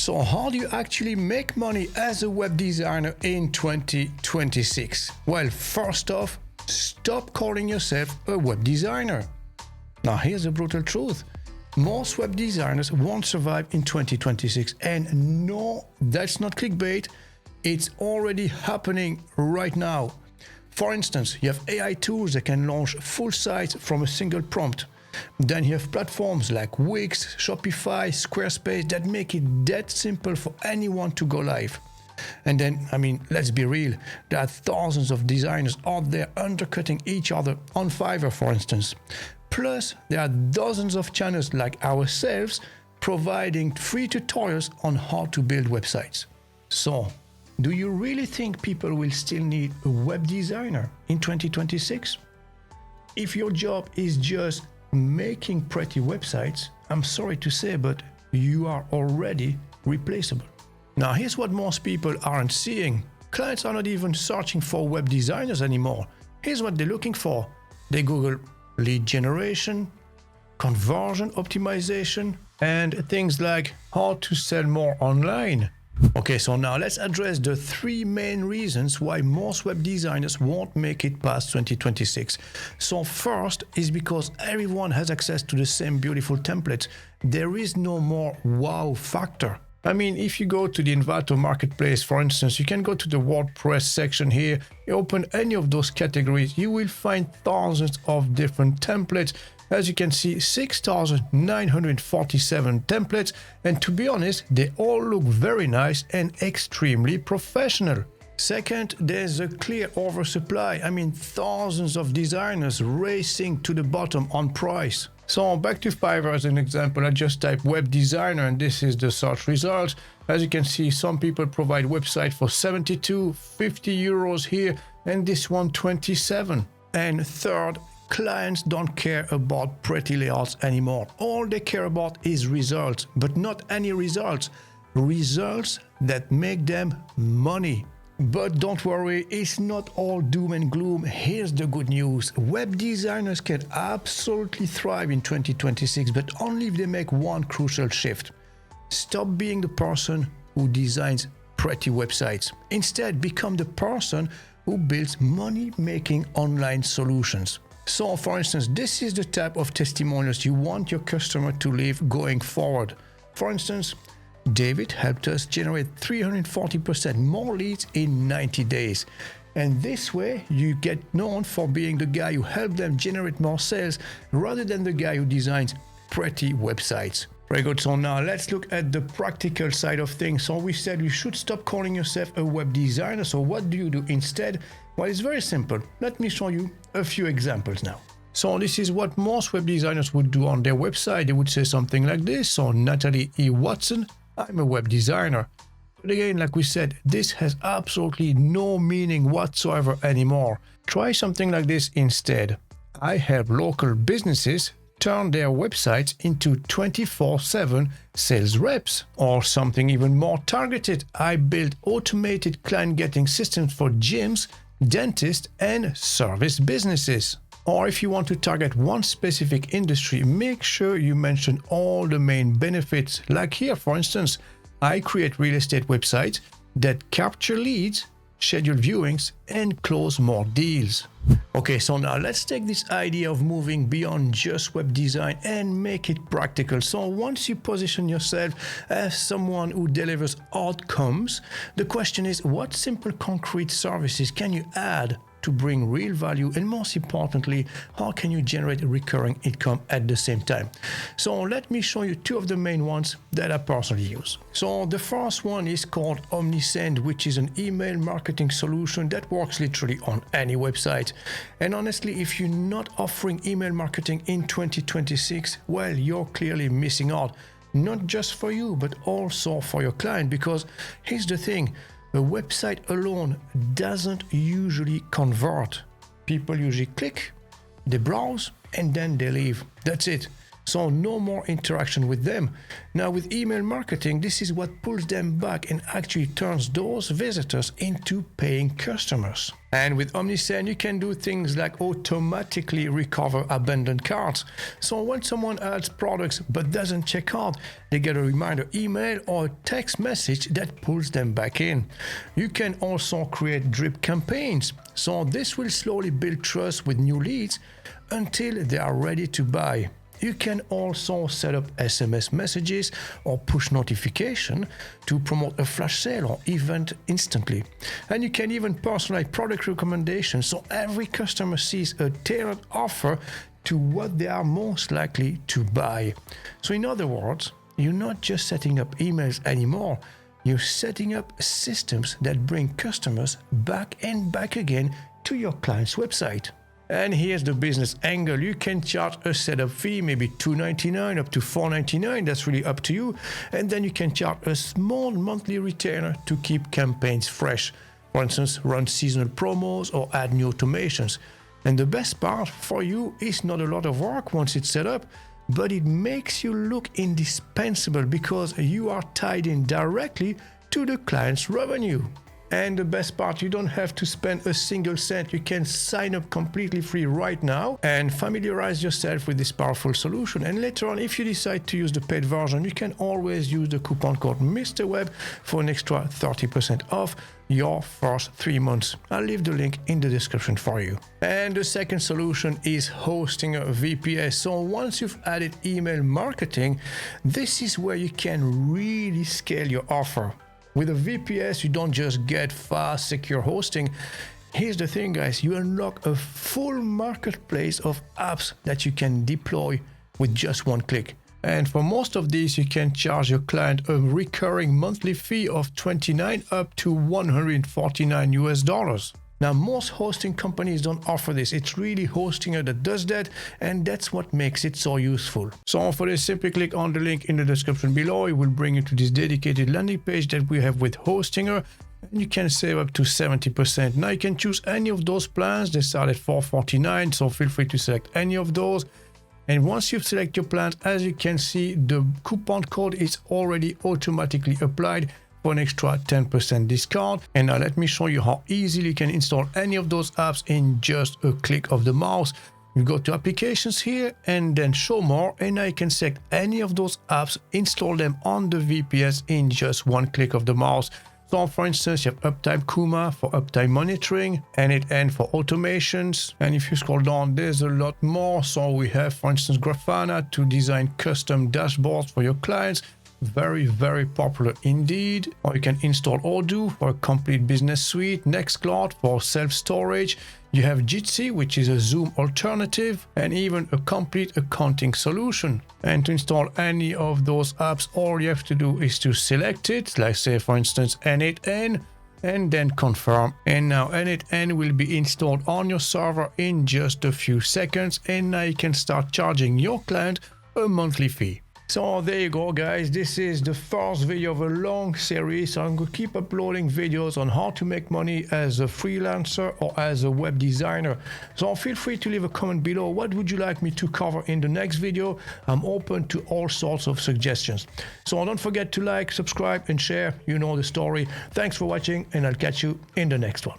So how do you actually make money as a web designer in 2026? Well, first off, stop calling yourself a web designer. Now here's the brutal truth. Most web designers won't survive in 2026. And no, that's not clickbait. It's already happening right now. For instance, you have AI tools that can launch full sites from a single prompt. Then you have platforms like Wix, Shopify, Squarespace that make it that simple for anyone to go live. And then, let's be real, there are thousands of designers out there undercutting each other on Fiverr, for instance. Plus, there are dozens of channels like ourselves providing free tutorials on how to build websites. So, do you really think people will still need a web designer in 2026? If your job is just making pretty websites, I'm sorry to say, but you are already replaceable. Now, here's what most people aren't seeing. Clients are not even searching for web designers anymore. Here's what they're looking for. They Google lead generation, conversion optimization, and things like how to sell more online. Okay, so now let's address the three main reasons why most web designers won't make it past 2026. So first is because everyone has access to the same beautiful templates. There is no more wow factor. If you go to the Envato marketplace, for instance, you can go to the WordPress section here, you open any of those categories, you will find thousands of different templates. As you can see, 6,947 templates, and to be honest, they all look very nice and extremely professional. Second, there's a clear oversupply. Thousands of designers racing to the bottom on price. So back to Fiverr as an example, I just type web designer and this is the search result. As you can see, some people provide website for 72, 50 euros here, and this one 27. And third, clients don't care about pretty layouts anymore. All they care about is results, but not any results. Results that make them money. But don't worry, it's not all doom and gloom. Here's the good news. Web designers can absolutely thrive in 2026, but only if they make one crucial shift. Stop being the person who designs pretty websites. Instead, become the person who builds money-making online solutions. So, for instance, this is the type of testimonials you want your customer to leave going forward. For instance, David helped us generate 340% more leads in 90 days. And this way, you get known for being the guy who helped them generate more sales rather than the guy who designs pretty websites. Very good. So now let's look at the practical side of things. So we said you should stop calling yourself a web designer. So what do you do instead? Well, it's very simple. Let me show you a few examples now. So this is what most web designers would do on their website. They would say something like this. So Natalie E. Watson, I'm a web designer. But again, like we said, this has absolutely no meaning whatsoever anymore. Try something like this instead. I help local businesses turn their websites into 24/7 sales reps. Or something even more targeted. I build automated client getting systems for gyms, dentists, and service businesses. Or if you want to target one specific industry, make sure you mention all the main benefits. Like here, for instance, I create real estate websites that capture leads, schedule viewings, and close more deals. Okay, so now let's take this idea of moving beyond just web design and make it practical. So once you position yourself as someone who delivers outcomes, the question is, what simple concrete services can you add to bring real value, and most importantly, how can you generate recurring income at the same time? So let me show you two of the main ones that I personally use. So the first one is called OMNISEND, which is an email marketing solution that works literally on any website. And honestly, if you're not offering email marketing in 2026, well, you're clearly missing out. Not just for you, but also for your client, because here's the thing. A website alone doesn't usually convert. People usually click, they browse, and then they leave. That's it. So no more interaction with them. Now with email marketing, this is what pulls them back and actually turns those visitors into paying customers. And with OMNISEND, you can do things like automatically recover abandoned carts. So when someone adds products but doesn't check out, they get a reminder email or a text message that pulls them back in. You can also create drip campaigns. So this will slowly build trust with new leads until they are ready to buy. You can also set up SMS messages or push notification to promote a flash sale or event instantly. And you can even personalize product recommendations so every customer sees a tailored offer to what they are most likely to buy. So in other words, you're not just setting up emails anymore, you're setting up systems that bring customers back and back again to your client's website. And here's the business angle. You can charge a setup fee, maybe $2.99 up to $4.99. That's really up to you. And then you can charge a small monthly retainer to keep campaigns fresh. For instance, run seasonal promos or add new automations. And the best part for you is not a lot of work once it's set up, but it makes you look indispensable because you are tied in directly to the client's revenue. And the best part, you don't have to spend a single cent. You can sign up completely free right now and familiarize yourself with this powerful solution. And later on, if you decide to use the paid version, you can always use the coupon code MrWeb for an extra 30% off your first 3 months. I'll leave the link in the description for you. And the second solution is Hostinger VPS. So once you've added email marketing, this is where you can really scale your offer. With a VPS, you don't just get fast, secure hosting. Here's the thing, guys, you unlock a full marketplace of apps that you can deploy with just one click. And for most of these, you can charge your client a recurring monthly fee of $29 up to $149. Now, most hosting companies don't offer this. It's really Hostinger that does that, and that's what makes it so useful. So for this, simply click on the link in the description below. It will bring you to this dedicated landing page that we have with Hostinger, and you can save up to 70%. Now, you can choose any of those plans. They start at $449, so feel free to select any of those. And once you select your plans, as you can see, the coupon code is already automatically applied for an extra 10% discount. And now let me show you how easily you can install any of those apps in just a click of the mouse. You go to applications here and then show more, and now you can select any of those apps, install them on the VPS in just one click of the mouse. So for instance, you have Uptime Kuma for uptime monitoring, n8n for automations. And if you scroll down, there's a lot more. So we have, for instance, Grafana to design custom dashboards for your clients. Very, very popular indeed. Or you can install Odoo for a complete business suite, Nextcloud for self-storage. You have Jitsi, which is a Zoom alternative, and even a complete accounting solution. And to install any of those apps, all you have to do is to select it, like say for instance n8n, and then confirm. And now n8n will be installed on your server in just a few seconds, and now you can start charging your client a monthly fee. So there you go, guys. This is the first video of a long series. So I'm going to keep uploading videos on how to make money as a freelancer or as a web designer. So feel free to leave a comment below. What would you like me to cover in the next video? I'm open to all sorts of suggestions. So don't forget to like, subscribe, and share. You know the story. Thanks for watching, and I'll catch you in the next one.